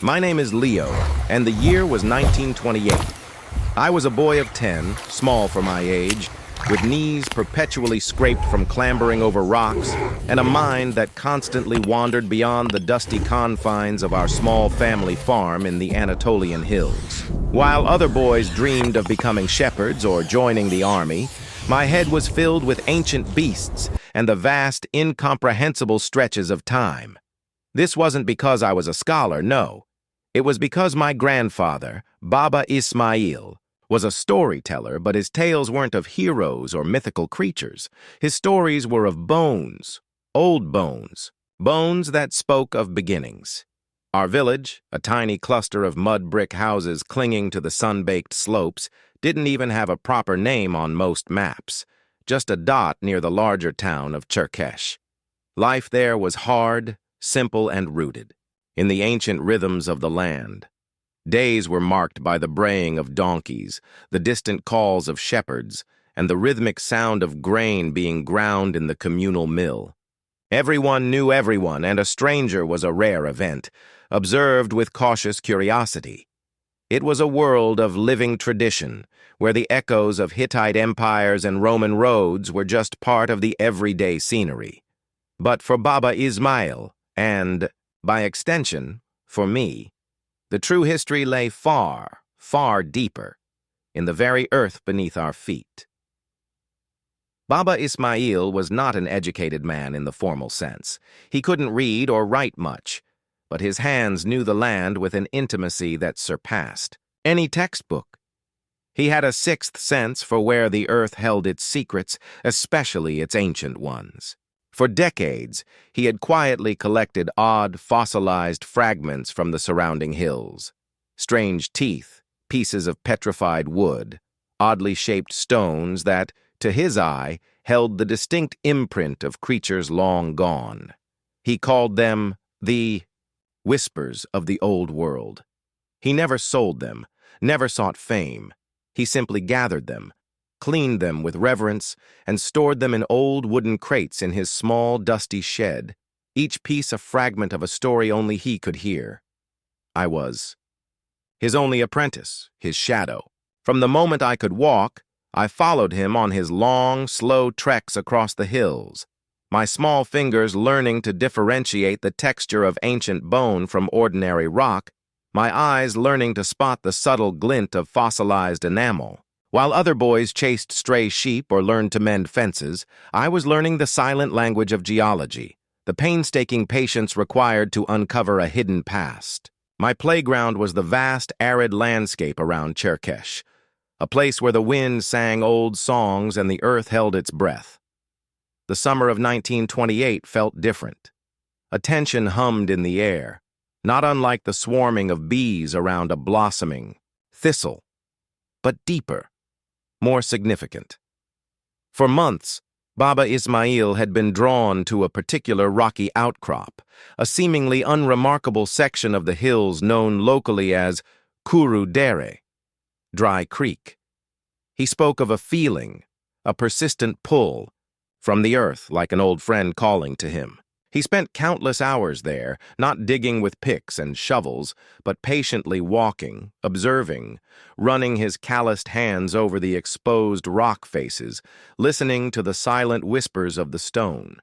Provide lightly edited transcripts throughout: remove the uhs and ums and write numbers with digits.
My name is Leo, and the year was 1928. I was a boy of 10, small for my age, with knees perpetually scraped from clambering over rocks, and a mind that constantly wandered beyond the dusty confines of our small family farm in the Anatolian hills. While other boys dreamed of becoming shepherds or joining the army, my head was filled with ancient beasts and the vast, incomprehensible stretches of time. This wasn't because I was a scholar, no. It was because my grandfather, Baba Ismail, was a storyteller, but his tales weren't of heroes or mythical creatures. His stories were of bones, old bones, bones that spoke of beginnings. Our village, a tiny cluster of mud brick houses clinging to the sun-baked slopes, didn't even have a proper name on most maps, just a dot near the larger town of Cherkesh. Life there was hard, simple, and rooted in the ancient rhythms of the land. Days were marked by the braying of donkeys, the distant calls of shepherds, and the rhythmic sound of grain being ground in the communal mill. Everyone knew everyone, and a stranger was a rare event, observed with cautious curiosity. It was a world of living tradition, where the echoes of Hittite empires and Roman roads were just part of the everyday scenery. But for Baba Ismail, and, by extension, for me, the true history lay far, far deeper, in the very earth beneath our feet. Baba Ismail was not an educated man in the formal sense. He couldn't read or write much, but his hands knew the land with an intimacy that surpassed any textbook. He had a sixth sense for where the earth held its secrets, especially its ancient ones. For decades, he had quietly collected odd, fossilized fragments from the surrounding hills. Strange teeth, pieces of petrified wood, oddly shaped stones that, to his eye, held the distinct imprint of creatures long gone. He called them the whispers of the old world. He never sold them, never sought fame. He simply gathered them, cleaned them with reverence, and stored them in old wooden crates in his small, dusty shed, each piece a fragment of a story only he could hear. I was his only apprentice, his shadow. From the moment I could walk, I followed him on his long, slow treks across the hills, my small fingers learning to differentiate the texture of ancient bone from ordinary rock, my eyes learning to spot the subtle glint of fossilized enamel. While other boys chased stray sheep or learned to mend fences, I was learning the silent language of geology, the painstaking patience required to uncover a hidden past. My playground was the vast, arid landscape around Cherkesh, a place where the wind sang old songs and the earth held its breath. The summer of 1928 felt different. A tension hummed in the air, not unlike the swarming of bees around a blossoming thistle, but deeper, more significant. For months, Baba Ismail had been drawn to a particular rocky outcrop, a seemingly unremarkable section of the hills known locally as Kuru Dere, Dry Creek. He spoke of a feeling, a persistent pull, from the earth like an old friend calling to him. He spent countless hours there, not digging with picks and shovels, but patiently walking, observing, running his calloused hands over the exposed rock faces, listening to the silent whispers of the stone.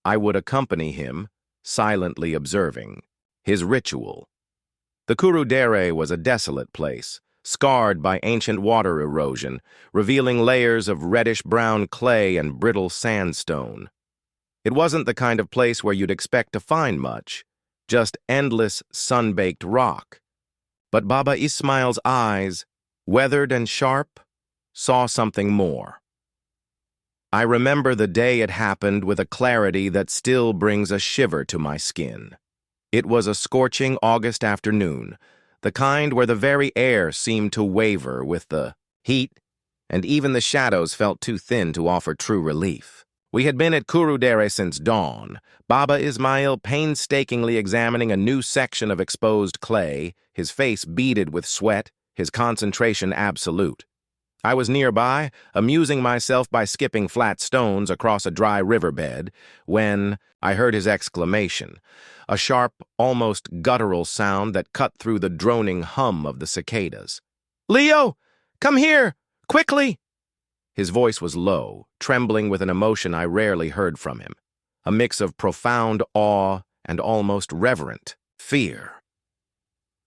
I would accompany him, silently observing, his ritual. The Kuru Dere was a desolate place, scarred by ancient water erosion, revealing layers of reddish-brown clay and brittle sandstone. It wasn't the kind of place where you'd expect to find much, just endless sun-baked rock. But Baba Ismail's eyes, weathered and sharp, saw something more. I remember the day it happened with a clarity that still brings a shiver to my skin. It was a scorching August afternoon, the kind where the very air seemed to waver with the heat, and even the shadows felt too thin to offer true relief. We had been at Kuru Dere since dawn, Baba Ismail painstakingly examining a new section of exposed clay, his face beaded with sweat, his concentration absolute. I was nearby, amusing myself by skipping flat stones across a dry riverbed, when I heard his exclamation, a sharp, almost guttural sound that cut through the droning hum of the cicadas. "Leo! Come here! Quickly!" His voice was low, trembling with an emotion I rarely heard from him, a mix of profound awe and almost reverent fear.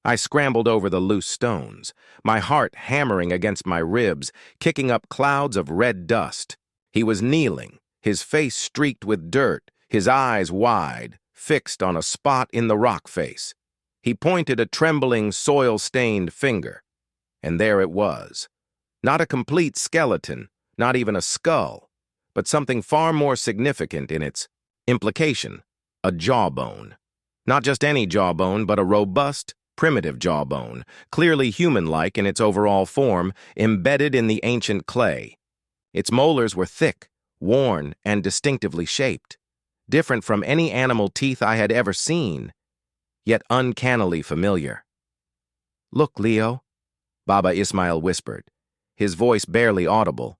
I scrambled over the loose stones, my heart hammering against my ribs, kicking up clouds of red dust. He was kneeling, his face streaked with dirt, his eyes wide, fixed on a spot in the rock face. He pointed a trembling, soil-stained finger, and there it was. Not a complete skeleton, not even a skull, but something far more significant in its implication, a jawbone. Not just any jawbone, but a robust, primitive jawbone, clearly human-like in its overall form, embedded in the ancient clay. Its molars were thick, worn, and distinctively shaped, different from any animal teeth I had ever seen, yet uncannily familiar. "Look, Leo," Baba Ismail whispered, his voice barely audible,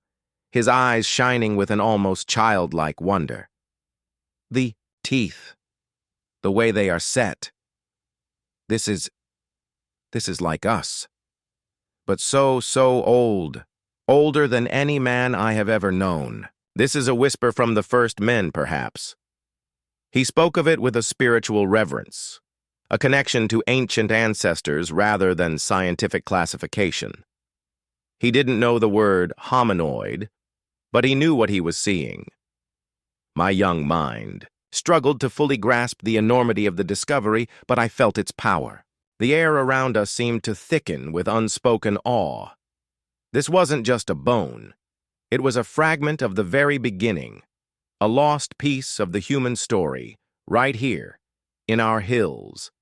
his eyes shining with an almost childlike wonder. "The teeth, the way they are set. This is like us. But so old, older than any man I have ever known. This is a whisper from the first men, perhaps." He spoke of it with a spiritual reverence, a connection to ancient ancestors rather than scientific classification. He didn't know the word hominoid, but he knew what he was seeing. My young mind struggled to fully grasp the enormity of the discovery, but I felt its power. The air around us seemed to thicken with unspoken awe. This wasn't just a bone. It was a fragment of the very beginning, a lost piece of the human story, right here, in our hills.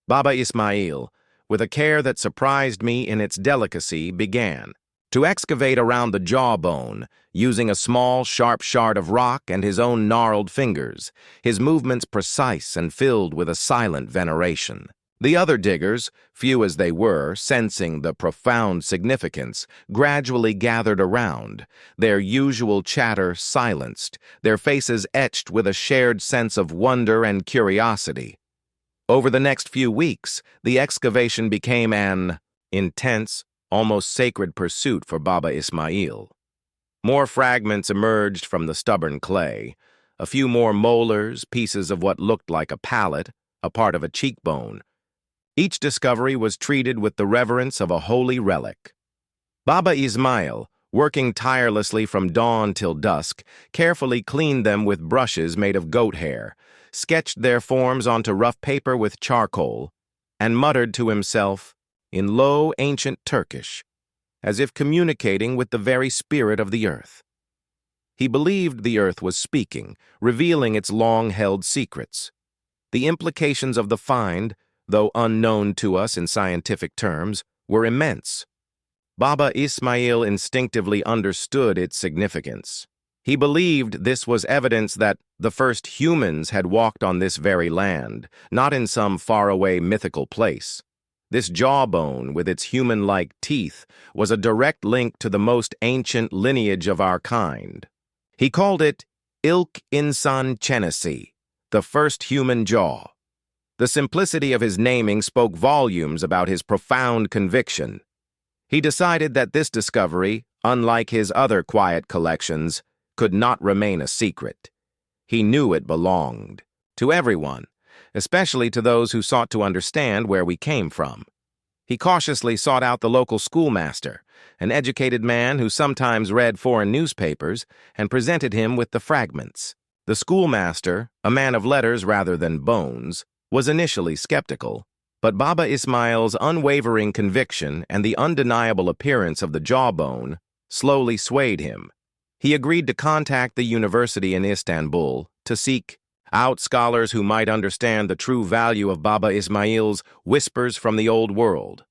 Baba Ismail, with a care that surprised me in its delicacy, began to excavate around the jawbone, using a small, sharp shard of rock and his own gnarled fingers, his movements precise and filled with a silent veneration. The other diggers, few as they were, sensing the profound significance, gradually gathered around, their usual chatter silenced, their faces etched with a shared sense of wonder and curiosity. Over the next few weeks, the excavation became an intense, almost sacred pursuit for Baba Ismail. More fragments emerged from the stubborn clay, a few more molars, pieces of what looked like a palate, a part of a cheekbone. Each discovery was treated with the reverence of a holy relic. Baba Ismail, working tirelessly from dawn till dusk, carefully cleaned them with brushes made of goat hair, sketched their forms onto rough paper with charcoal, and muttered to himself, in low ancient Turkish, as if communicating with the very spirit of the earth. He believed the earth was speaking, revealing its long-held secrets. The implications of the find, though unknown to us in scientific terms, were immense. Baba Ismail instinctively understood its significance. He believed this was evidence that the first humans had walked on this very land, not in some faraway mythical place. This jawbone, with its human-like teeth, was a direct link to the most ancient lineage of our kind. He called it Ilk Insan Chenesi, the first human jaw. The simplicity of his naming spoke volumes about his profound conviction. He decided that this discovery, unlike his other quiet collections, could not remain a secret. He knew it belonged to everyone, especially to those who sought to understand where we came from. He cautiously sought out the local schoolmaster, an educated man who sometimes read foreign newspapers, and presented him with the fragments. The schoolmaster, a man of letters rather than bones, was initially skeptical, but Baba Ismail's unwavering conviction and the undeniable appearance of the jawbone slowly swayed him. He agreed to contact the university in Istanbul to seek out scholars who might understand the true value of Baba Ismail's whispers from the old world.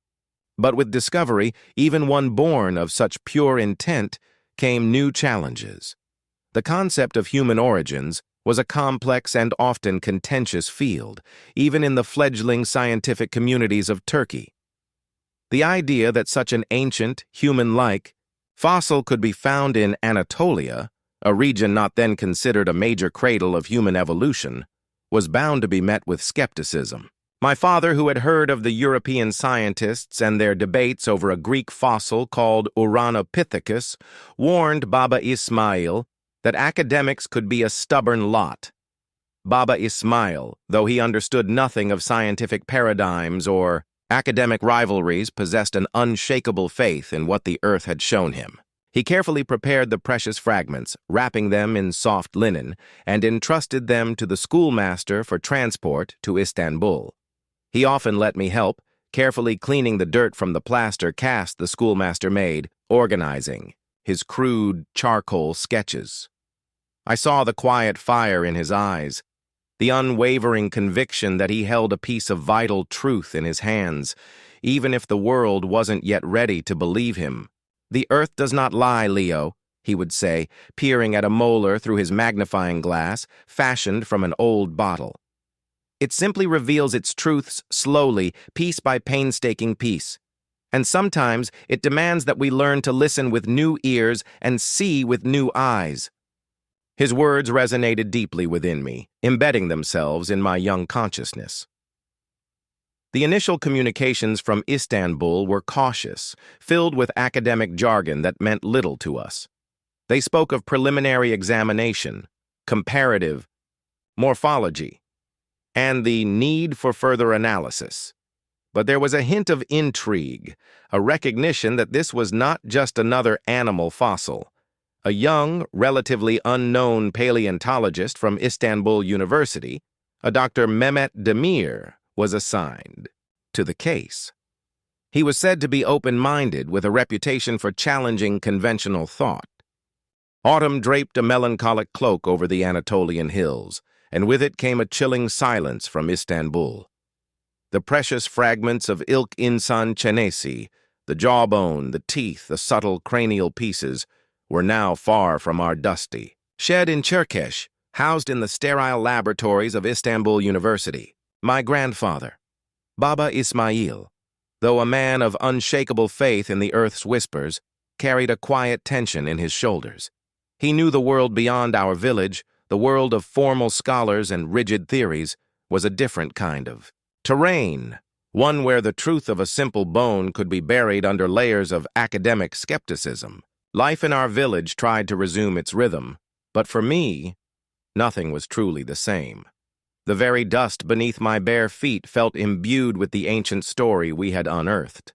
But with discovery, even one born of such pure intent, came new challenges. The concept of human origins was a complex and often contentious field, even in the fledgling scientific communities of Turkey. The idea that such an ancient, human-like fossil could be found in Anatolia, a region not then considered a major cradle of human evolution, was bound to be met with skepticism. My father, who had heard of the European scientists and their debates over a Greek fossil called Ouranopithecus, warned Baba Ismail that academics could be a stubborn lot. Baba Ismail, though he understood nothing of scientific paradigms or academic rivalries, possessed an unshakable faith in what the earth had shown him. He carefully prepared the precious fragments, wrapping them in soft linen, and entrusted them to the schoolmaster for transport to Istanbul. He often let me help, carefully cleaning the dirt from the plaster cast the schoolmaster made, organizing his crude charcoal sketches. I saw the quiet fire in his eyes, the unwavering conviction that he held a piece of vital truth in his hands, even if the world wasn't yet ready to believe him. "The earth does not lie, Leo," he would say, peering at a molar through his magnifying glass, fashioned from an old bottle. "It simply reveals its truths slowly, piece by painstaking piece. And sometimes it demands that we learn to listen with new ears and see with new eyes." His words resonated deeply within me, embedding themselves in my young consciousness. The initial communications from Istanbul were cautious, filled with academic jargon that meant little to us. They spoke of preliminary examination, comparative morphology, and the need for further analysis. But there was a hint of intrigue, a recognition that this was not just another animal fossil. A young, relatively unknown paleontologist from Istanbul University, a Dr. Mehmet Demir, was assigned to the case. He was said to be open-minded, with a reputation for challenging conventional thought. Autumn draped a melancholic cloak over the Anatolian hills, and with it came a chilling silence from Istanbul. The precious fragments of ilk insan chenesi, the jawbone, the teeth, the subtle cranial pieces, were now far from our dusty. Shed in Cherkesh, housed in the sterile laboratories of Istanbul University. My grandfather, Baba Ismail, though a man of unshakable faith in the earth's whispers, carried a quiet tension in his shoulders. He knew the world beyond our village, the world of formal scholars and rigid theories, was a different kind of terrain, one where the truth of a simple bone could be buried under layers of academic skepticism. Life in our village tried to resume its rhythm, but for me, nothing was truly the same. The very dust beneath my bare feet felt imbued with the ancient story we had unearthed.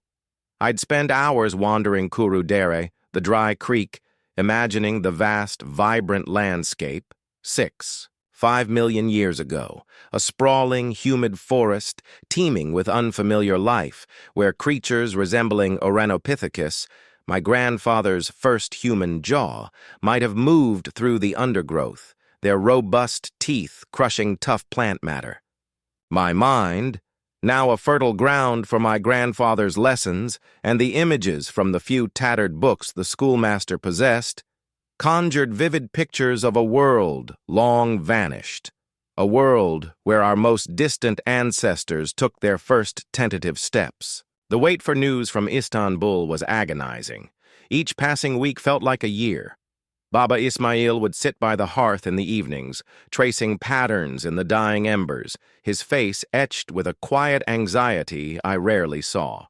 I'd spend hours wandering Kuru Dere, the dry creek, imagining the vast, vibrant landscape, 6.5 million years ago, a sprawling, humid forest teeming with unfamiliar life, where creatures resembling Ouranopithecus, my grandfather's first human jaw, might have moved through the undergrowth, their robust teeth crushing tough plant matter. My mind, now a fertile ground for my grandfather's lessons and the images from the few tattered books the schoolmaster possessed, conjured vivid pictures of a world long vanished, a world where our most distant ancestors took their first tentative steps. The wait for news from Istanbul was agonizing. Each passing week felt like a year. Baba Ismail would sit by the hearth in the evenings, tracing patterns in the dying embers, his face etched with a quiet anxiety I rarely saw.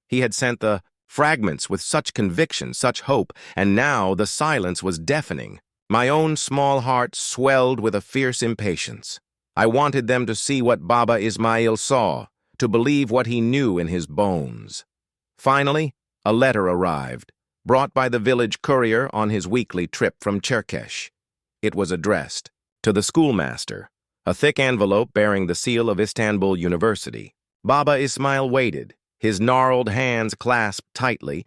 He had sent the fragments with such conviction, such hope, and now the silence was deafening. My own small heart swelled with a fierce impatience. I wanted them to see what Baba Ismail saw, to believe what he knew in his bones. Finally, a letter arrived, brought by the village courier on his weekly trip from Cherkesh. It was addressed to the schoolmaster, a thick envelope bearing the seal of Istanbul University. Baba Ismail waited, his gnarled hands clasped tightly,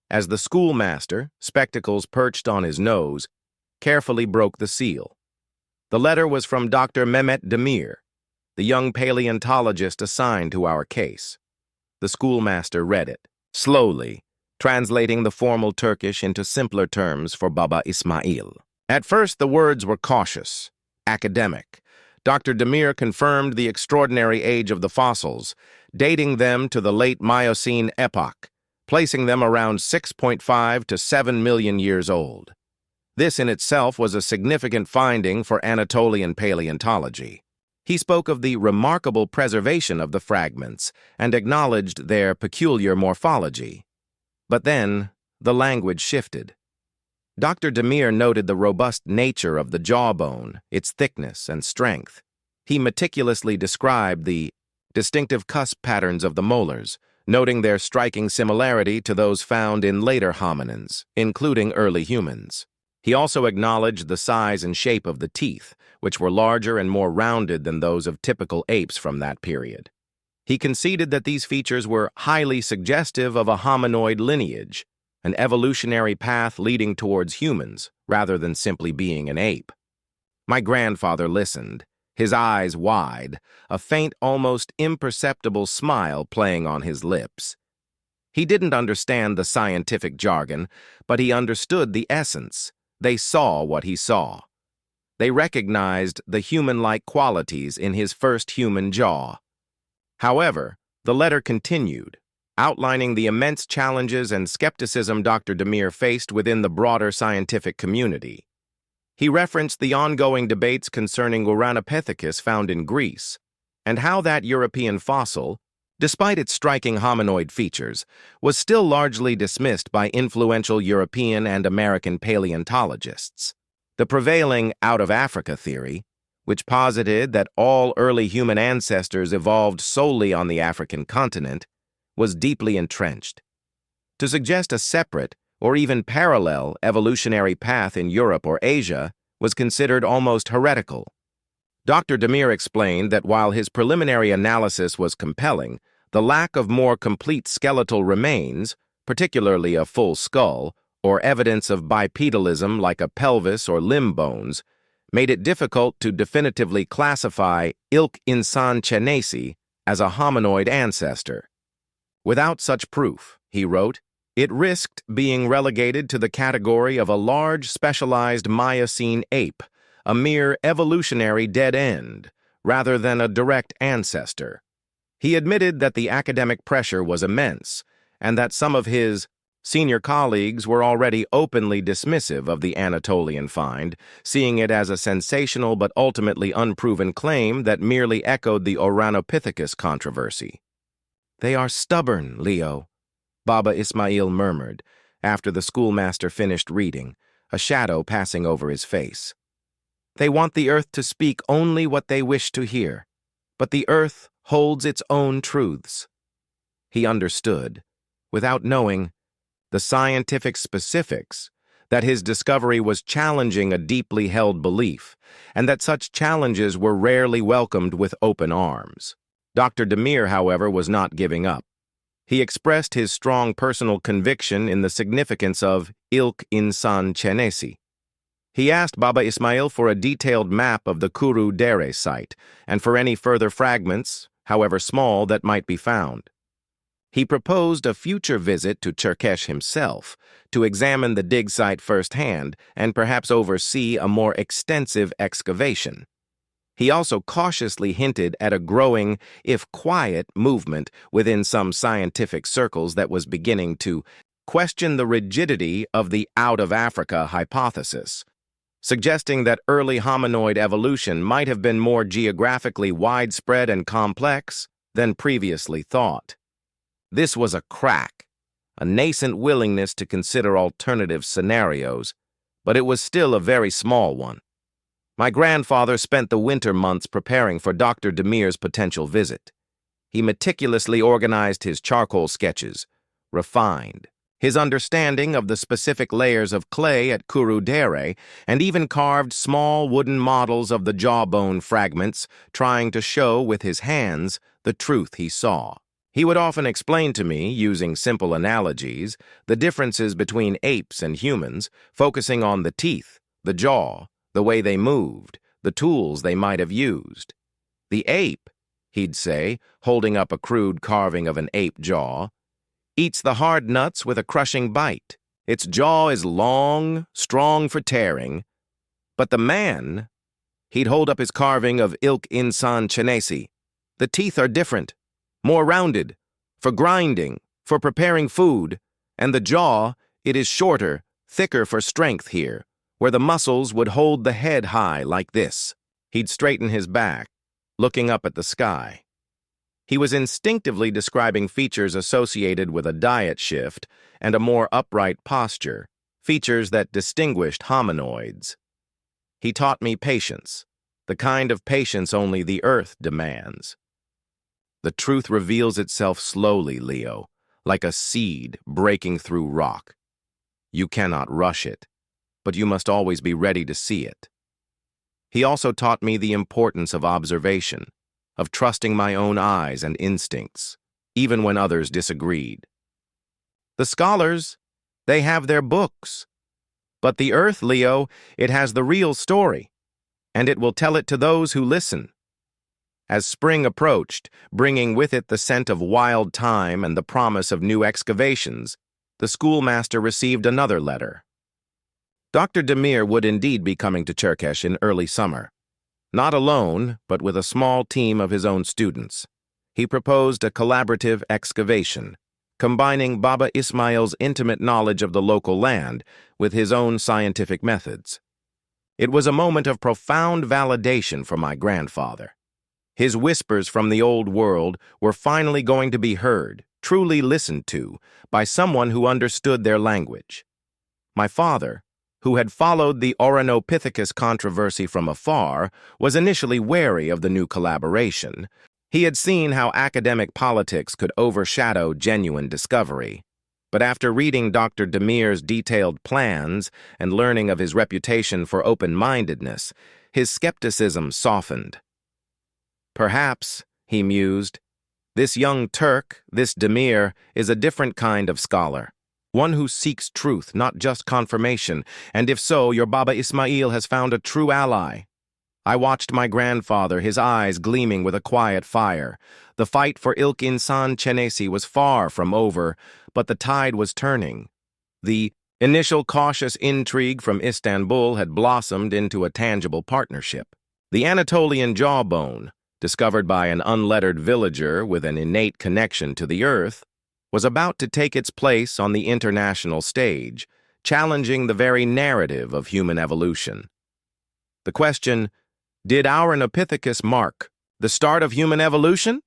as the schoolmaster, spectacles perched on his nose, carefully broke the seal. The letter was from Dr. Mehmet Demir, the young paleontologist assigned to our case. The schoolmaster read it, slowly, translating the formal Turkish into simpler terms for Baba Ismail. At first, the words were cautious, academic, Dr. Demir confirmed the extraordinary age of the fossils, dating them to the late Miocene epoch, placing them around 6.5 to 7 million years old. This in itself was a significant finding for Anatolian paleontology. He spoke of the remarkable preservation of the fragments and acknowledged their peculiar morphology. But then, the language shifted. Dr. Demir noted the robust nature of the jawbone, its thickness and strength. He meticulously described the distinctive cusp patterns of the molars, noting their striking similarity to those found in later hominins, including early humans. He also acknowledged the size and shape of the teeth, which were larger and more rounded than those of typical apes from that period. He conceded that these features were highly suggestive of a hominoid lineage, an evolutionary path leading towards humans, rather than simply being an ape. My grandfather listened, his eyes wide, a faint, almost imperceptible smile playing on his lips. He didn't understand the scientific jargon, but he understood the essence. They saw what he saw. They recognized the human-like qualities in his first human jaw. However, the letter continued, outlining the immense challenges and skepticism Dr. Demir faced within the broader scientific community. He referenced the ongoing debates concerning Ouranopithecus found in Greece, and how that European fossil, despite its striking hominoid features, was still largely dismissed by influential European and American paleontologists. The prevailing out-of-Africa theory, which posited that all early human ancestors evolved solely on the African continent, was deeply entrenched. To suggest a separate or even parallel evolutionary path in Europe or Asia was considered almost heretical. Dr. Demir explained that while his preliminary analysis was compelling, the lack of more complete skeletal remains, particularly a full skull, or evidence of bipedalism like a pelvis or limb bones, made it difficult to definitively classify ilk insan chenesi as a hominoid ancestor. Without such proof, he wrote, it risked being relegated to the category of a large specialized Miocene ape, a mere evolutionary dead end, rather than a direct ancestor. He admitted that the academic pressure was immense, and that some of his senior colleagues were already openly dismissive of the Anatolian find, seeing it as a sensational but ultimately unproven claim that merely echoed the Ouranopithecus controversy. "They are stubborn, Leo," Baba Ismail murmured, after the schoolmaster finished reading, a shadow passing over his face. "They want the earth to speak only what they wish to hear, but the earth holds its own truths." He understood, without knowing, the scientific specifics, that his discovery was challenging a deeply held belief, and that such challenges were rarely welcomed with open arms. Dr. Demir, however, was not giving up. He expressed his strong personal conviction in the significance of ilk insan chenesi. He asked Baba Ismail for a detailed map of the Kuru Dere site and for any further fragments, however small, that might be found. He proposed a future visit to Turkesh himself to examine the dig site firsthand and perhaps oversee a more extensive excavation. He also cautiously hinted at a growing, if quiet, movement within some scientific circles that was beginning to question the rigidity of the out-of-Africa hypothesis, suggesting that early hominoid evolution might have been more geographically widespread and complex than previously thought. This was a crack, a nascent willingness to consider alternative scenarios, but it was still a very small one. My grandfather spent the winter months preparing for Dr. Demir's potential visit. He meticulously organized his charcoal sketches, refined his understanding of the specific layers of clay at Kuru Dere, and even carved small wooden models of the jawbone fragments, trying to show with his hands the truth he saw. He would often explain to me, using simple analogies, the differences between apes and humans, focusing on the teeth, the jaw, the way they moved, the tools they might have used. "The ape," he'd say, holding up a crude carving of an ape jaw, "eats the hard nuts with a crushing bite. Its jaw is long, strong for tearing. But the man, He'd hold up his carving of ilk insan chenesi. The teeth are different, more rounded, for grinding, for preparing food, and the jaw, it is shorter, thicker for strength here, where the muscles would hold the head high like this. He'd straighten his back, looking up at the sky. He was instinctively describing features associated with a diet shift and a more upright posture, features that distinguished hominoids. He taught me patience, the kind of patience only the earth demands. The truth reveals itself slowly, Leo, like a seed breaking through rock. You cannot rush it, but you must always be ready to see it. He also taught me the importance of observation, of trusting my own eyes and instincts, even when others disagreed. The scholars, they have their books. But the earth, Leo, it has the real story, and it will tell it to those who listen. As spring approached, bringing with it the scent of wild thyme and the promise of new excavations, the schoolmaster received another letter. Dr. Demir would indeed be coming to Cherkesh in early summer. Not alone, but with a small team of his own students. He proposed a collaborative excavation, combining Baba Ismail's intimate knowledge of the local land with his own scientific methods. It was a moment of profound validation for my grandfather. His whispers from the old world were finally going to be heard, truly listened to, by someone who understood their language. My father, who had followed the Ouranopithecus controversy from afar, was initially wary of the new collaboration. He had seen how academic politics could overshadow genuine discovery. But after reading Dr. Demir's detailed plans and learning of his reputation for open-mindedness, his skepticism softened. Perhaps, he mused, this young Turk, this Demir, is a different kind of scholar. One who seeks truth, not just confirmation, and if so, your Baba Ismail has found a true ally. I watched my grandfather, his eyes gleaming with a quiet fire. The fight for ilk insan chenesi was far from over, but the tide was turning. The initial cautious intrigue from Istanbul had blossomed into a tangible partnership. The Anatolian jawbone, discovered by an unlettered villager with an innate connection to the earth, was about to take its place on the international stage, challenging the very narrative of human evolution. The question, did Ouranopithecus mark the start of human evolution?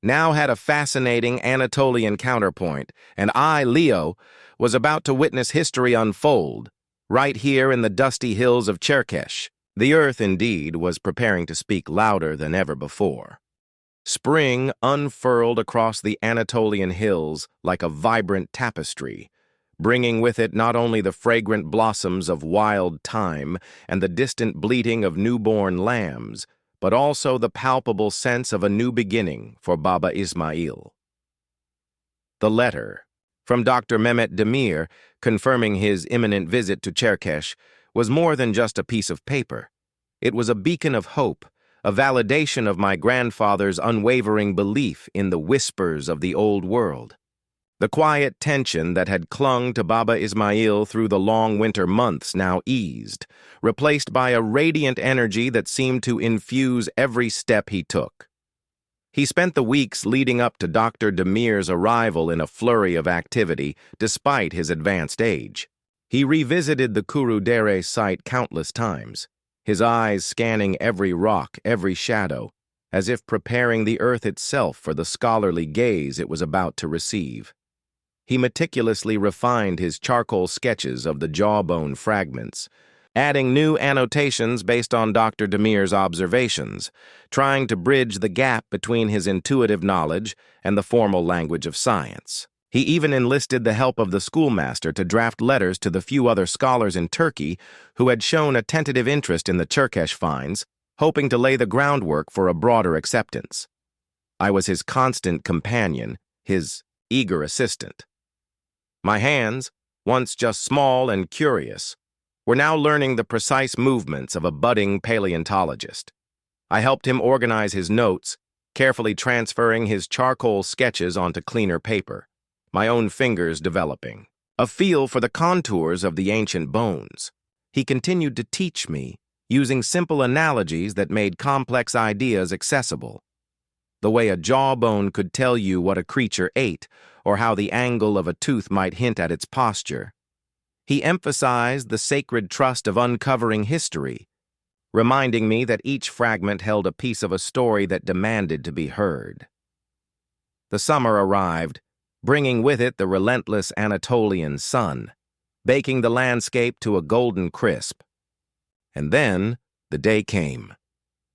Now had a fascinating Anatolian counterpoint, and I, Leo, was about to witness history unfold, right here in the dusty hills of Cherkesh. The earth, indeed, was preparing to speak louder than ever before. Spring unfurled across the Anatolian hills like a vibrant tapestry, bringing with it not only the fragrant blossoms of wild thyme and the distant bleating of newborn lambs, but also the palpable sense of a new beginning for Baba Ismail. The letter, from Dr. Mehmet Demir, confirming his imminent visit to Cherkesh, was more than just a piece of paper. It was a beacon of hope, a validation of my grandfather's unwavering belief in the whispers of the old world. The quiet tension that had clung to Baba Ismail through the long winter months now eased, replaced by a radiant energy that seemed to infuse every step he took. He spent the weeks leading up to Dr. Demir's arrival in a flurry of activity, despite his advanced age. He revisited the Kurudere site countless times, his eyes scanning every rock, every shadow, as if preparing the earth itself for the scholarly gaze it was about to receive. He meticulously refined his charcoal sketches of the jawbone fragments, adding new annotations based on Dr. Demir's observations, trying to bridge the gap between his intuitive knowledge and the formal language of science. He even enlisted the help of the schoolmaster to draft letters to the few other scholars in Turkey who had shown a tentative interest in the Cherkesh finds, hoping to lay the groundwork for a broader acceptance. I was his constant companion, his eager assistant. My hands, once just small and curious, were now learning the precise movements of a budding paleontologist. I helped him organize his notes, carefully transferring his charcoal sketches onto cleaner paper, my own fingers developing a feel for the contours of the ancient bones. He continued to teach me, using simple analogies that made complex ideas accessible. The way a jawbone could tell you what a creature ate, or how the angle of a tooth might hint at its posture. He emphasized the sacred trust of uncovering history, reminding me that each fragment held a piece of a story that demanded to be heard. The summer arrived, bringing with it the relentless Anatolian sun, baking the landscape to a golden crisp. And then the day came.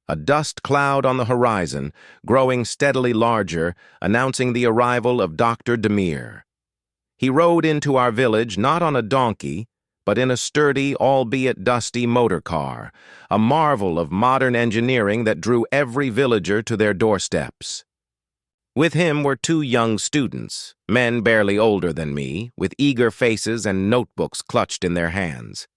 A dust cloud on the horizon, growing steadily larger, announcing the arrival of Dr. Demir. He rode into our village not on a donkey, but in a sturdy, albeit dusty motor car, a marvel of modern engineering that drew every villager to their doorsteps. With him were two young students, men barely older than me, with eager faces and notebooks clutched in their hands.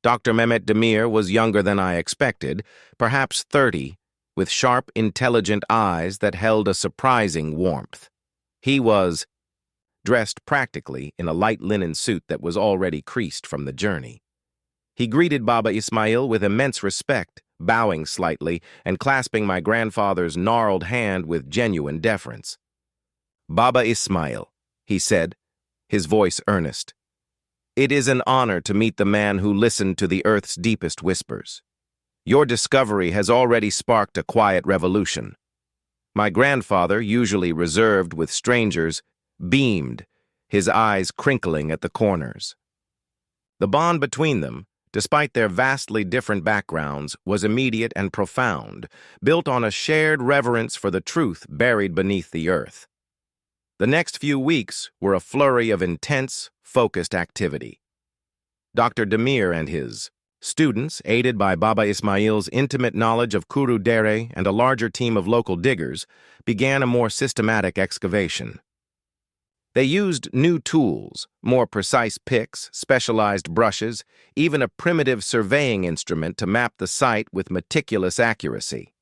Dr. Mehmet Demir was younger than I expected, perhaps 30, with sharp, intelligent eyes that held a surprising warmth. He was dressed practically in a light linen suit that was already creased from the journey. He greeted Baba Ismail with immense respect, bowing slightly and clasping my grandfather's gnarled hand with genuine deference. "Baba Ismail," he said, his voice earnest, "it is an honor to meet the man who listened to the earth's deepest whispers. Your discovery has already sparked a quiet revolution." My grandfather, usually reserved with strangers, beamed, his eyes crinkling at the corners. The bond between them, despite their vastly different backgrounds, was immediate and profound, built on a shared reverence for the truth buried beneath the earth. The next few weeks were a flurry of intense, focused activity. Dr. Demir and his students, aided by Baba Ismail's intimate knowledge of Kuru Dere and a larger team of local diggers, began a more systematic excavation. They used new tools, more precise picks, specialized brushes, even a primitive surveying instrument to map the site with meticulous accuracy.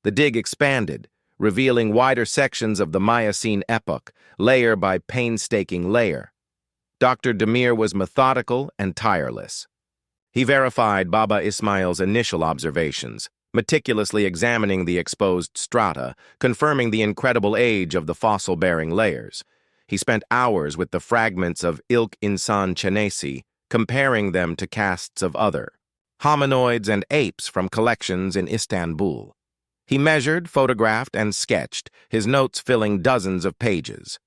The dig expanded, revealing wider sections of the Miocene epoch, layer by painstaking layer. Dr. Demir was methodical and tireless. He verified Baba Ismail's initial observations, meticulously examining the exposed strata, confirming the incredible age of the fossil-bearing layers. He spent hours with the fragments of Ilk Insan Chenesi, comparing them to casts of other hominoids and apes from collections in Istanbul. He measured, photographed, and sketched, his notes filling dozens of pages.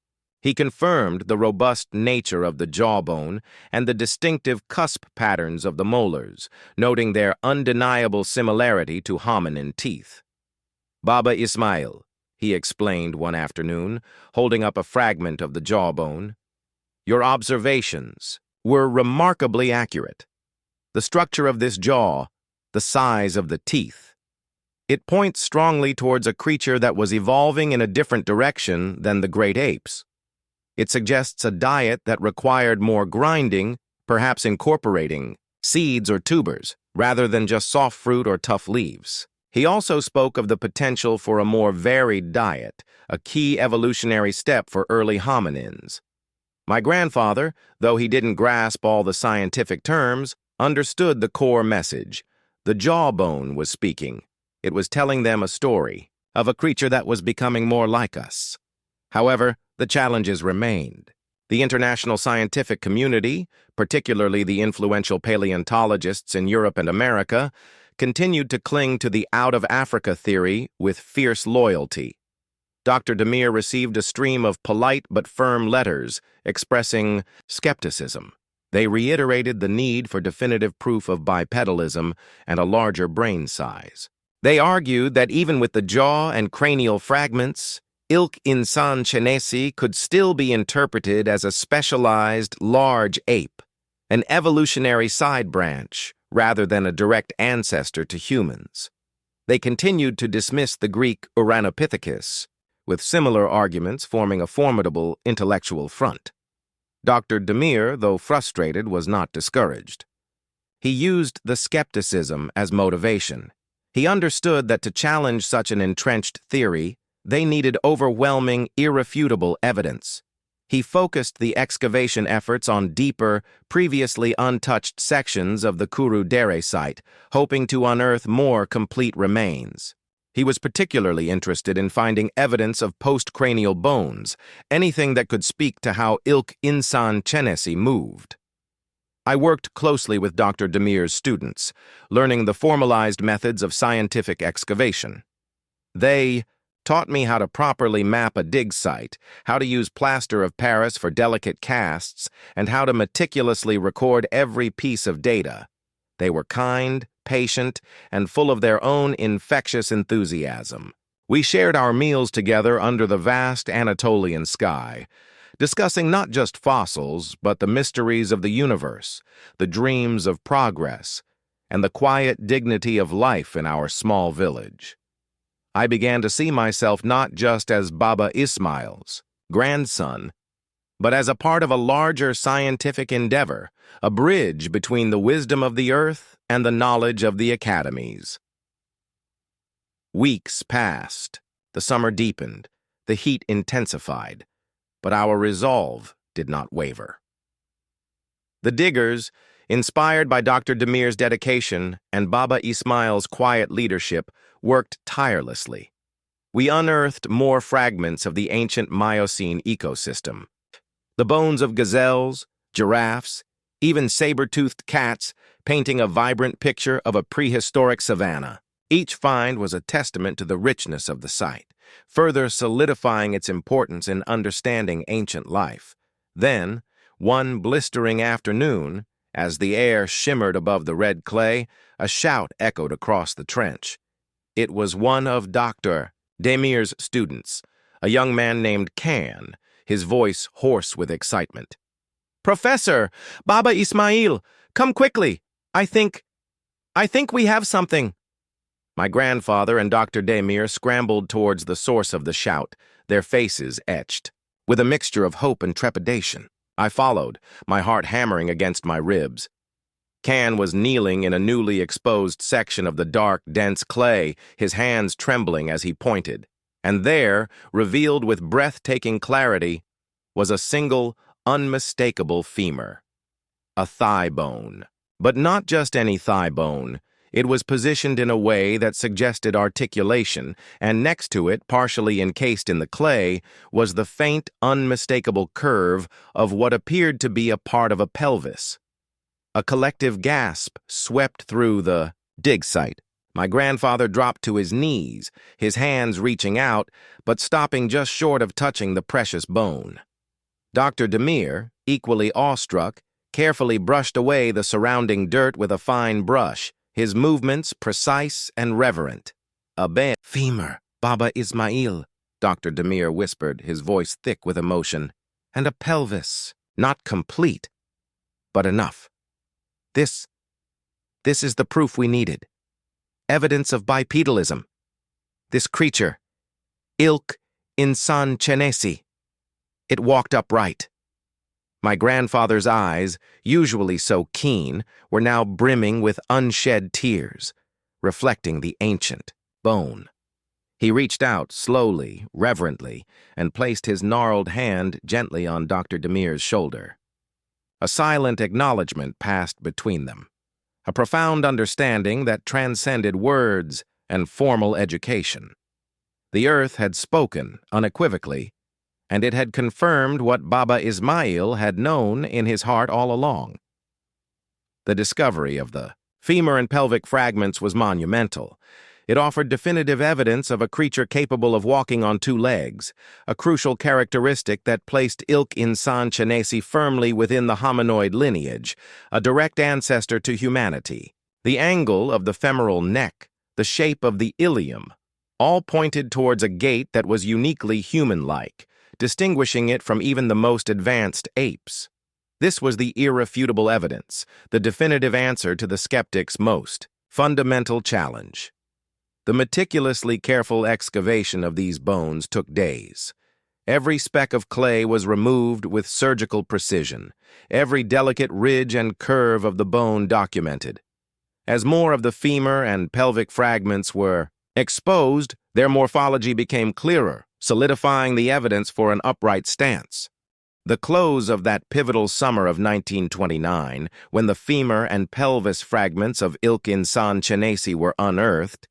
He confirmed the robust nature of the jawbone and the distinctive cusp patterns of the molars, noting their undeniable similarity to hominin teeth. "Baba Ismail," he explained one afternoon, holding up a fragment of the jawbone, "your observations were remarkably accurate. The structure of this jaw, the size of the teeth, it points strongly towards a creature that was evolving in a different direction than the great apes. It suggests a diet that required more grinding, perhaps incorporating seeds or tubers, rather than just soft fruit or tough leaves." He also spoke of the potential for a more varied diet, a key evolutionary step for early hominins. My grandfather, though he didn't grasp all the scientific terms, understood the core message. The jawbone was speaking. It was telling them a story of a creature that was becoming more like us. However, the challenges remained. The international scientific community, particularly the influential paleontologists in Europe and America, continued to cling to the out-of-Africa theory with fierce loyalty. Dr. Demir received a stream of polite but firm letters expressing skepticism. They reiterated the need for definitive proof of bipedalism and a larger brain size. They argued that even with the jaw and cranial fragments, Ilk Insan Chenesi could still be interpreted as a specialized, large ape, an evolutionary side branch, rather than a direct ancestor to humans. They continued to dismiss the Greek Ouranopithecus, with similar arguments forming a formidable intellectual front. Dr. Demir, though frustrated, was not discouraged. He used the skepticism as motivation. He understood that to challenge such an entrenched theory, they needed overwhelming, irrefutable evidence. He focused the excavation efforts on deeper, previously untouched sections of the Kurudere site, hoping to unearth more complete remains. He was particularly interested in finding evidence of postcranial bones, anything that could speak to how ilk insan chenesi moved. I worked closely with Dr. Demir's students, learning the formalized methods of scientific excavation. They taught me how to properly map a dig site, how to use plaster of Paris for delicate casts, and how to meticulously record every piece of data. They were kind, patient, and full of their own infectious enthusiasm. We shared our meals together under the vast Anatolian sky, discussing not just fossils, but the mysteries of the universe, the dreams of progress, and the quiet dignity of life in our small village. I began to see myself not just as Baba Ismail's grandson, but as a part of a larger scientific endeavor, a bridge between the wisdom of the earth and the knowledge of the academies. Weeks passed, the summer deepened, the heat intensified, but our resolve did not waver. The diggers, inspired by Dr. Demir's dedication and Baba Ismail's quiet leadership, worked tirelessly. We unearthed more fragments of the ancient Miocene ecosystem. The bones of gazelles, giraffes, even saber-toothed cats, painting a vibrant picture of a prehistoric savanna. Each find was a testament to the richness of the site, further solidifying its importance in understanding ancient life. Then, one blistering afternoon, as the air shimmered above the red clay, a shout echoed across the trench. It was one of Dr. Demir's students, a young man named Can, his voice hoarse with excitement. "Professor, Baba Ismail, come quickly! I think we have something." My grandfather and Dr. Demir scrambled towards the source of the shout, their faces etched, with a mixture of hope and trepidation. I followed, my heart hammering against my ribs. Can was kneeling in a newly exposed section of the dark, dense clay, his hands trembling as he pointed. And there, revealed with breathtaking clarity, was a single, unmistakable femur. A thigh bone. But not just any thigh bone. It was positioned in a way that suggested articulation, and next to it, partially encased in the clay, was the faint, unmistakable curve of what appeared to be a part of a pelvis. A collective gasp swept through the dig site. My grandfather dropped to his knees, his hands reaching out, but stopping just short of touching the precious bone. Dr. Demir, equally awestruck, carefully brushed away the surrounding dirt with a fine brush, his movements precise and reverent. "A femur, Baba Ismail," Dr. Demir whispered, his voice thick with emotion. "And a pelvis, not complete, but enough. This is the proof we needed. Evidence of bipedalism. This creature, ilk insan chenesi. It walked upright." My grandfather's eyes, usually so keen, were now brimming with unshed tears, reflecting the ancient bone. He reached out slowly, reverently, and placed his gnarled hand gently on Dr. Demir's shoulder. A silent acknowledgement passed between them, a profound understanding that transcended words and formal education. The earth had spoken unequivocally, and it had confirmed what Baba Ismail had known in his heart all along. The discovery of the femur and pelvic fragments was monumental. It offered definitive evidence of a creature capable of walking on two legs, a crucial characteristic that placed ilk insan chenesi firmly within the hominoid lineage, a direct ancestor to humanity. The angle of the femoral neck, the shape of the ilium, all pointed towards a gait that was uniquely human-like, distinguishing it from even the most advanced apes. This was the irrefutable evidence, the definitive answer to the skeptic's most fundamental challenge. The meticulously careful excavation of these bones took days. Every speck of clay was removed with surgical precision, every delicate ridge and curve of the bone documented. As more of the femur and pelvic fragments were exposed, their morphology became clearer, solidifying the evidence for an upright stance. The close of that pivotal summer of 1929, when the femur and pelvis fragments of Ilk Insan Chenesi were unearthed,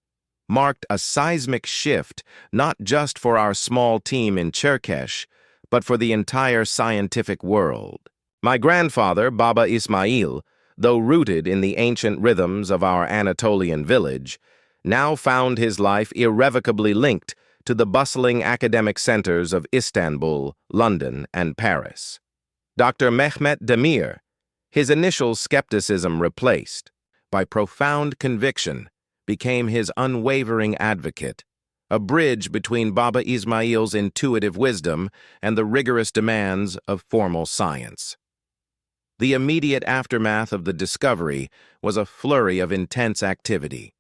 marked a seismic shift not just for our small team in Cherkesh, but for the entire scientific world. My grandfather, Baba Ismail, though rooted in the ancient rhythms of our Anatolian village, now found his life irrevocably linked to the bustling academic centers of Istanbul, London, and Paris. Dr. Mehmet Demir, his initial skepticism replaced by profound conviction, became his unwavering advocate, a bridge between Baba Ismail's intuitive wisdom and the rigorous demands of formal science. The immediate aftermath of the discovery was a flurry of intense activity.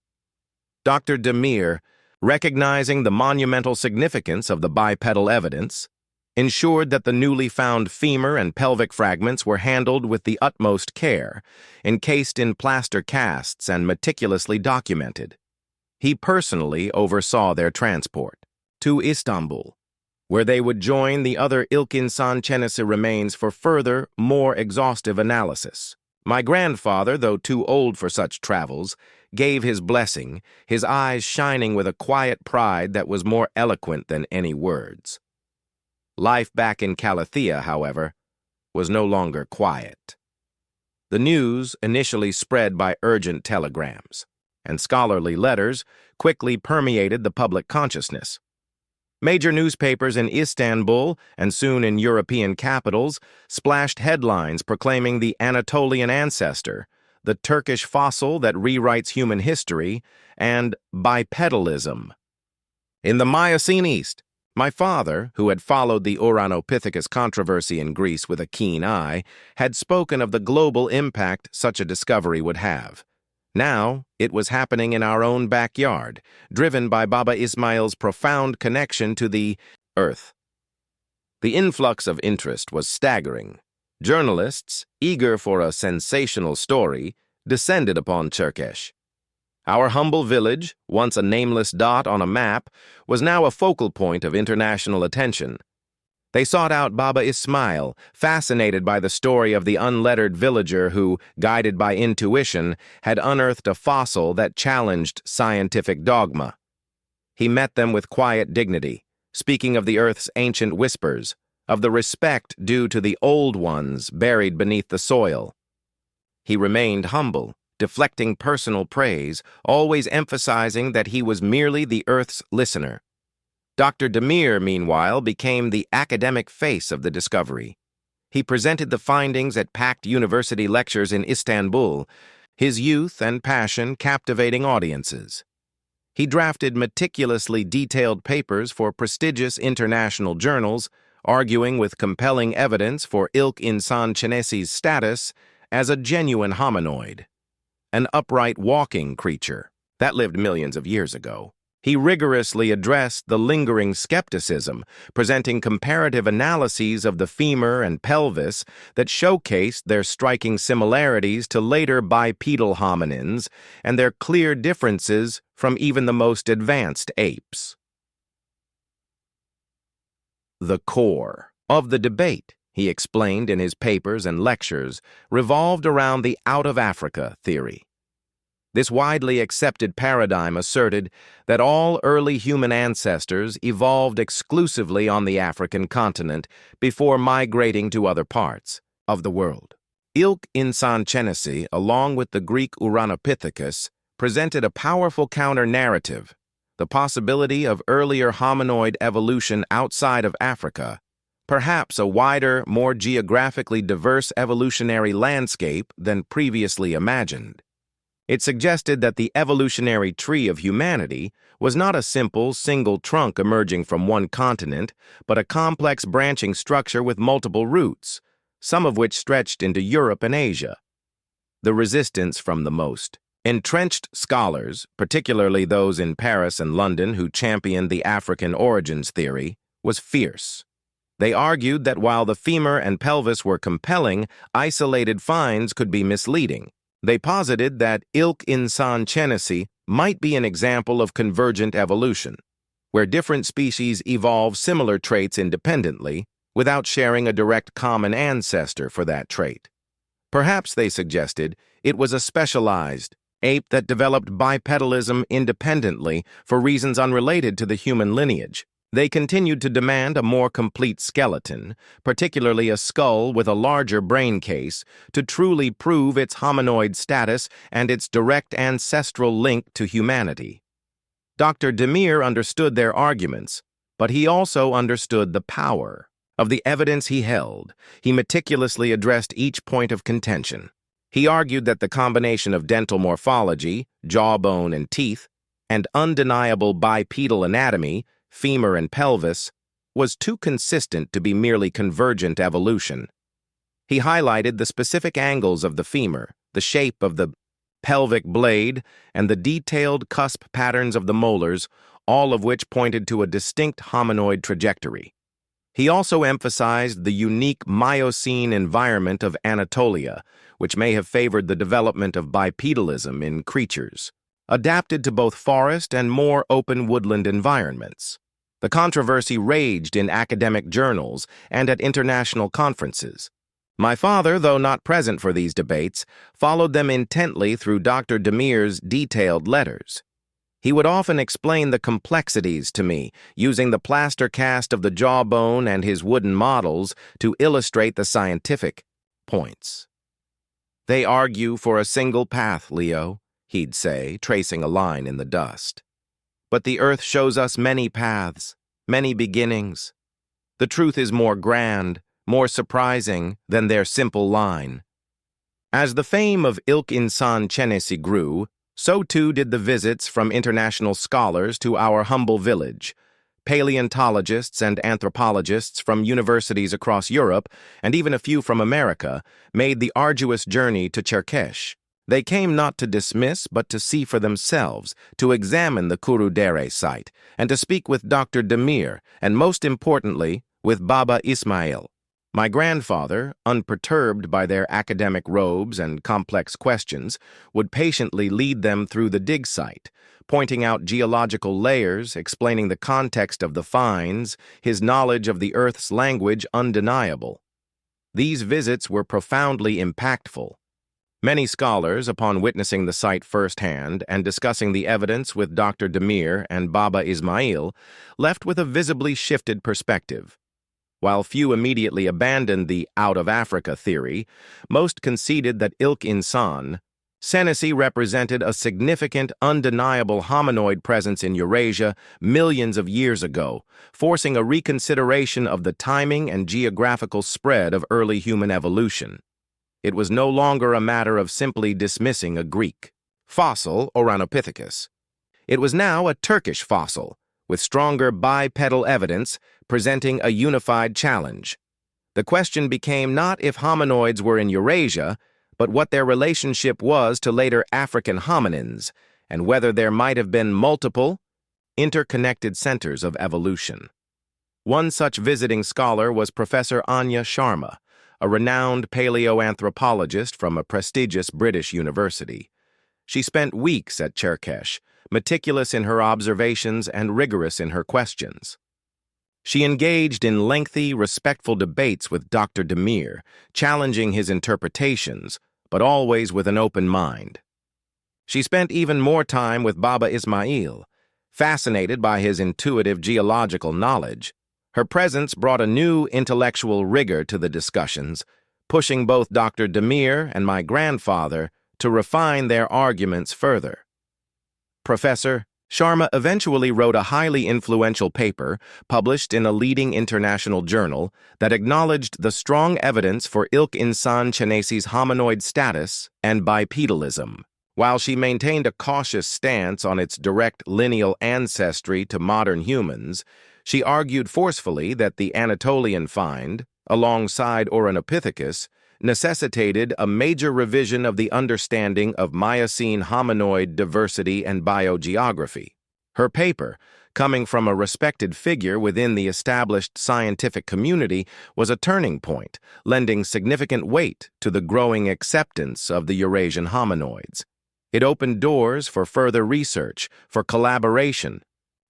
Dr. Demir, recognizing the monumental significance of the bipedal evidence, ensured that the newly found femur and pelvic fragments were handled with the utmost care, encased in plaster casts and meticulously documented. He personally oversaw their transport to Istanbul, where they would join the other Ilk Insan Chenesi remains for further, more exhaustive analysis. My grandfather, though too old for such travels, gave his blessing, his eyes shining with a quiet pride that was more eloquent than any words. Life back in Calathea, however, was no longer quiet. The news initially spread by urgent telegrams, and scholarly letters quickly permeated the public consciousness. Major newspapers in Istanbul and soon in European capitals splashed headlines proclaiming the Anatolian ancestor, the Turkish fossil that rewrites human history, and bipedalism. In the Miocene East, my father, who had followed the Ouranopithecus controversy in Greece with a keen eye, had spoken of the global impact such a discovery would have. Now, it was happening in our own backyard, driven by Baba Ismail's profound connection to the Earth. The influx of interest was staggering. Journalists, eager for a sensational story, descended upon Cherkesh. Our humble village, once a nameless dot on a map, was now a focal point of international attention. They sought out Baba Ismail, fascinated by the story of the unlettered villager who, guided by intuition, had unearthed a fossil that challenged scientific dogma. He met them with quiet dignity, speaking of the Earth's ancient whispers, of the respect due to the old ones buried beneath the soil. He remained humble, deflecting personal praise, always emphasizing that he was merely the Earth's listener. Dr. Demir, meanwhile, became the academic face of the discovery. He presented the findings at packed university lectures in Istanbul, his youth and passion captivating audiences. He drafted meticulously detailed papers for prestigious international journals, arguing with compelling evidence for Ilk Insan Chenesi's status as a genuine hominoid, an upright walking creature that lived millions of years ago. He rigorously addressed the lingering skepticism, presenting comparative analyses of the femur and pelvis that showcased their striking similarities to later bipedal hominins and their clear differences from even the most advanced apes. The core of the debate, he explained in his papers and lectures, revolved around the out-of-Africa theory. This widely accepted paradigm asserted that all early human ancestors evolved exclusively on the African continent before migrating to other parts of the world. Ilk Insan Chenesi, along with the Greek Ouranopithecus, presented a powerful counter-narrative, the possibility of earlier hominoid evolution outside of Africa, perhaps a wider, more geographically diverse evolutionary landscape than previously imagined. It suggested that the evolutionary tree of humanity was not a simple, single trunk emerging from one continent, but a complex branching structure with multiple roots, some of which stretched into Europe and Asia. The resistance from the most entrenched scholars, particularly those in Paris and London who championed the African origins theory, was fierce. They argued that while the femur and pelvis were compelling, isolated finds could be misleading. They posited that Ilk Insan Chenesi might be an example of convergent evolution, where different species evolve similar traits independently, without sharing a direct common ancestor for that trait. Perhaps, they suggested, it was a specialized ape that developed bipedalism independently for reasons unrelated to the human lineage. They continued to demand a more complete skeleton, particularly a skull with a larger brain case, to truly prove its hominoid status and its direct ancestral link to humanity. Dr. Demir understood their arguments, but he also understood the power of the evidence he held. He meticulously addressed each point of contention. He argued that the combination of dental morphology, jawbone and teeth, and undeniable bipedal anatomy, femur and pelvis, was too consistent to be merely convergent evolution. He highlighted the specific angles of the femur, the shape of the pelvic blade, and the detailed cusp patterns of the molars, all of which pointed to a distinct hominoid trajectory. He also emphasized the unique Miocene environment of Anatolia, which may have favored the development of bipedalism in creatures, adapted to both forest and more open woodland environments. The controversy raged in academic journals and at international conferences. My father, though not present for these debates, followed them intently through Dr. Demir's detailed letters. He would often explain the complexities to me, using the plaster cast of the jawbone and his wooden models to illustrate the scientific points. "They argue for a single path, Leo," he'd say, tracing a line in the dust. "But the earth shows us many paths, many beginnings. The truth is more grand, more surprising than their simple line." As the fame of Ilk Insan Chenesi grew, so too did the visits from international scholars to our humble village. Paleontologists and anthropologists from universities across Europe, and even a few from America, made the arduous journey to Cherkesh. They came not to dismiss, but to see for themselves, to examine the Kurudere site, and to speak with Dr. Demir, and most importantly, with Baba Ismail. My grandfather, unperturbed by their academic robes and complex questions, would patiently lead them through the dig site, pointing out geological layers, explaining the context of the finds, his knowledge of the Earth's language undeniable. These visits were profoundly impactful. Many scholars, upon witnessing the site firsthand and discussing the evidence with Dr. Demir and Baba Ismail, left with a visibly shifted perspective. While few immediately abandoned the out-of-Africa theory, most conceded that Ilk Insan Chenesi represented a significant, undeniable hominoid presence in Eurasia millions of years ago, forcing a reconsideration of the timing and geographical spread of early human evolution. It was no longer a matter of simply dismissing a Greek fossil, Ouranopithecus. It was now a Turkish fossil, with stronger bipedal evidence presenting a unified challenge. The question became not if hominoids were in Eurasia, but what their relationship was to later African hominins, and whether there might have been multiple, interconnected centers of evolution. One such visiting scholar was Professor Anya Sharma, a renowned paleoanthropologist from a prestigious British university. She spent weeks at Cherkesh, meticulous in her observations and rigorous in her questions. She engaged in lengthy, respectful debates with Dr. Demir, challenging his interpretations, but always with an open mind. She spent even more time with Baba Ismail, fascinated by his intuitive geological knowledge. Her presence brought a new intellectual rigor to the discussions, pushing both Dr. Demir and my grandfather to refine their arguments further. Professor Sharma eventually wrote a highly influential paper published in a leading international journal that acknowledged the strong evidence for Ilk Insan Chenesi's hominoid status and bipedalism. While she maintained a cautious stance on its direct lineal ancestry to modern humans, she argued forcefully that the Anatolian find, alongside Ouranopithecus, necessitated a major revision of the understanding of Miocene hominoid diversity and biogeography. Her paper, coming from a respected figure within the established scientific community, was a turning point, lending significant weight to the growing acceptance of the Eurasian hominoids. It opened doors for further research, for collaboration,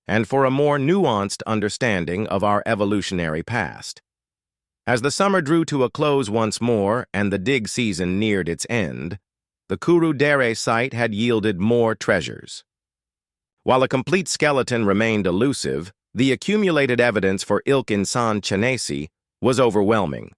and for a more nuanced understanding of our evolutionary past. As the summer drew to a close once more and the dig season neared its end, the Kuru Dere site had yielded more treasures. While a complete skeleton remained elusive, the accumulated evidence for Ilk Insan Chenesi was overwhelming.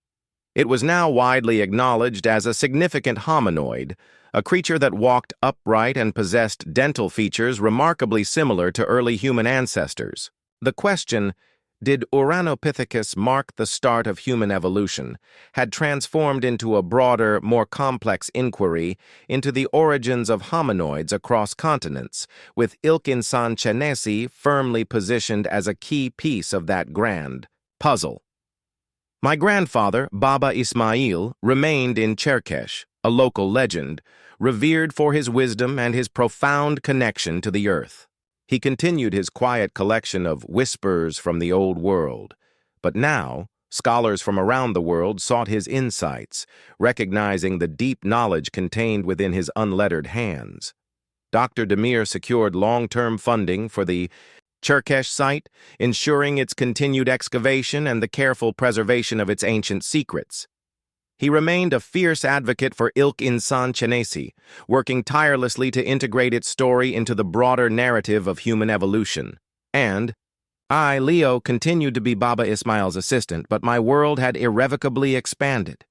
It was now widely acknowledged as a significant hominoid, a creature that walked upright and possessed dental features remarkably similar to early human ancestors. The question, did Ouranopithecus mark the start of human evolution, had transformed into a broader, more complex inquiry into the origins of hominoids across continents, with Ilk Insan Chenesi firmly positioned as a key piece of that grand puzzle. My grandfather, Baba Ismail, remained in Cherkesh, a local legend, revered for his wisdom and his profound connection to the earth. He continued his quiet collection of whispers from the old world, but now scholars from around the world sought his insights, recognizing the deep knowledge contained within his unlettered hands. Dr. Demir secured long-term funding for the Cherkesh site, ensuring its continued excavation and the careful preservation of its ancient secrets. He remained a fierce advocate for Ilk Insan Chenesi, working tirelessly to integrate its story into the broader narrative of human evolution. And I, Leo, continued to be Baba Ismail's assistant, but my world had irrevocably expanded.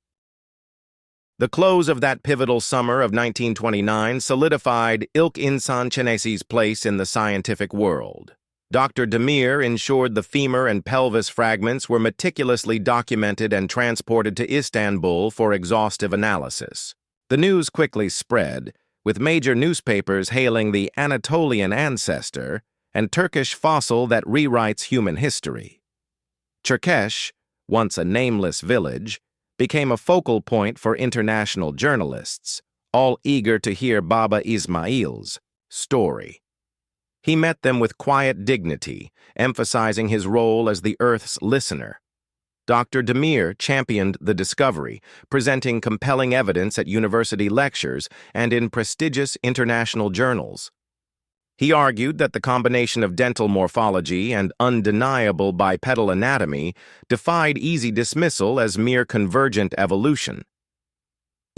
The close of that pivotal summer of 1929 solidified Ilk Insan Chenesi's place in the scientific world. Dr. Demir ensured the femur and pelvis fragments were meticulously documented and transported to Istanbul for exhaustive analysis. The news quickly spread, with major newspapers hailing the Anatolian ancestor and Turkish fossil that rewrites human history. Cherkesh, once a nameless village, became a focal point for international journalists, all eager to hear Baba Ismail's story. He met them with quiet dignity, emphasizing his role as the Earth's listener. Dr. Demir championed the discovery, presenting compelling evidence at university lectures and in prestigious international journals. He argued that the combination of dental morphology and undeniable bipedal anatomy defied easy dismissal as mere convergent evolution.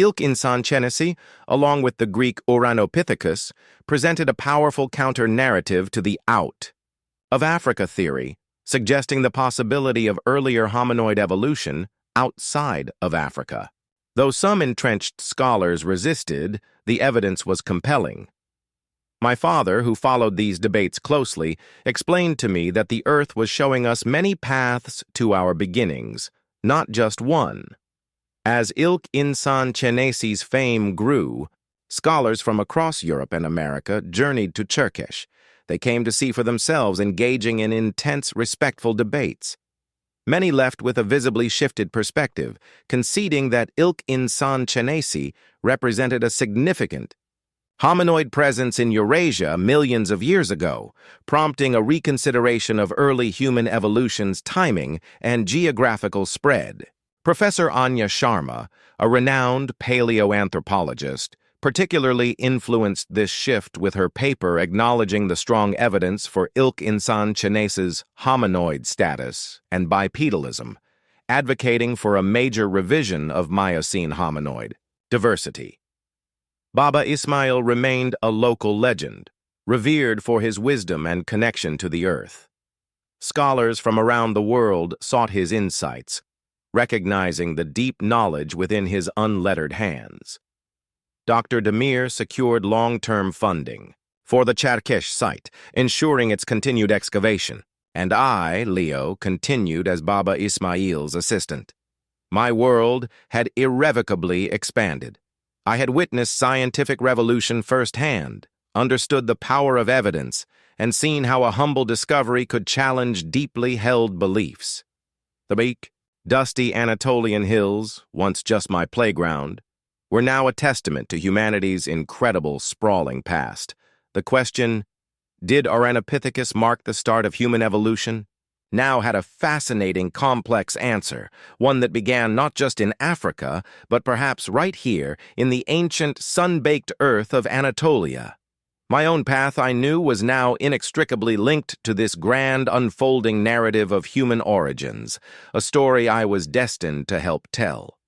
Ilk Insan Chenesi, along with the Greek Ouranopithecus, presented a powerful counter-narrative to the out of Africa theory, suggesting the possibility of earlier hominoid evolution outside of Africa. Though some entrenched scholars resisted, the evidence was compelling. My father, who followed these debates closely, explained to me that the Earth was showing us many paths to our beginnings, not just one. As Ilk Insan Chenesi's fame grew, scholars from across Europe and America journeyed to Cherkesh. They came to see for themselves, engaging in intense, respectful debates. Many left with a visibly shifted perspective, conceding that Ilk Insan Chenesi represented a significant hominoid presence in Eurasia millions of years ago, prompting a reconsideration of early human evolution's timing and geographical spread. Professor Anya Sharma, a renowned paleoanthropologist, particularly influenced this shift with her paper acknowledging the strong evidence for Ilk Insan Chenesi's hominoid status and bipedalism, advocating for a major revision of Miocene hominoid diversity. Baba Ismail remained a local legend, revered for his wisdom and connection to the earth. Scholars from around the world sought his insights, recognizing the deep knowledge within his unlettered hands. Dr. Demir secured long-term funding for the Cherkesh site, ensuring its continued excavation, and I, Leo, continued as Baba Ismail's assistant. My world had irrevocably expanded. I had witnessed scientific revolution firsthand, understood the power of evidence, and seen how a humble discovery could challenge deeply held beliefs. The bleak, dusty Anatolian hills, once just my playground, were now a testament to humanity's incredible, sprawling past. The question, did Ouranopithecus mark the start of human evolution, now had a fascinating, complex answer, one that began not just in Africa, but perhaps right here in the ancient, sun-baked earth of Anatolia. My own path, I knew, was now inextricably linked to this grand unfolding narrative of human origins, a story I was destined to help tell.